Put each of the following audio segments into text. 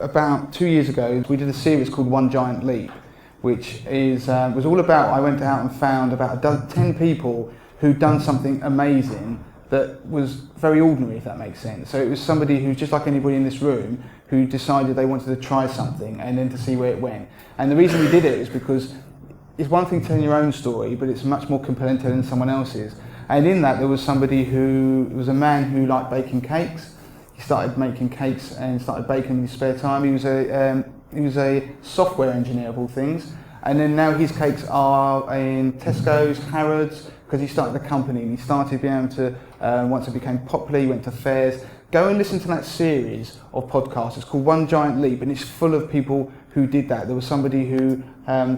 about 2 years ago, we did a series called One Giant Leap, which was all about, I went out and found about 10 people who'd done something amazing that was very ordinary, if that makes sense. So it was somebody who's just like anybody in this room who decided they wanted to try something and then to see where it went. And the reason we did it is because it's one thing telling your own story, but it's much more compelling telling someone else's. And in that, there was somebody who was a man who liked baking cakes. He started making cakes and started baking in his spare time. He was a software engineer of all things. And then now his cakes are in Tesco's, Harrods, because he started a company and he started being able to, once it became popular, he went to fairs. Go and listen to that series of podcasts. It's called One Giant Leap, and it's full of people who did that. There was somebody who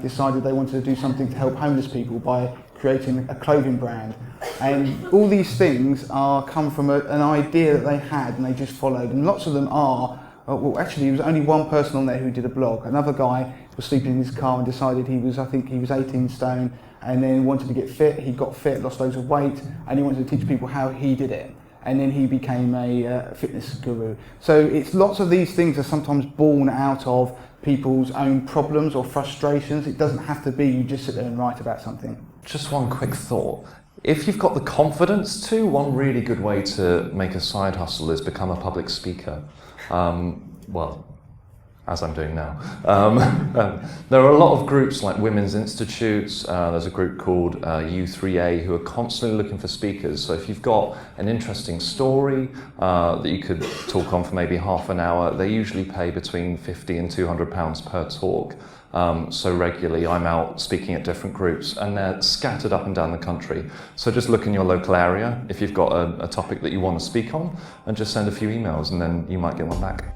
decided they wanted to do something to help homeless people by creating a clothing brand. And all these things come from an idea that they had and they just followed. And lots of them are, well, actually, there was only one person on there who did a blog. Another guy was sleeping in his car and decided I think he was 18 stone and then wanted to get fit. He got fit, lost loads of weight, and he wanted to teach people how he did it. And then he became a fitness guru. So it's lots of these things are sometimes born out of people's own problems or frustrations. It doesn't have to be you just sit there and write about something. Just one quick thought. If you've got the confidence to, one really good way to make a side hustle is become a public speaker. Well, as I'm doing now. There are a lot of groups like Women's Institutes. There's a group called U3A who are constantly looking for speakers. So if you've got an interesting story that you could talk on for maybe half an hour, they usually pay between £50 and £200 per talk. So regularly I'm out speaking at different groups and they're scattered up and down the country. So just look in your local area if you've got a topic that you want to speak on and just send a few emails and then you might get one back.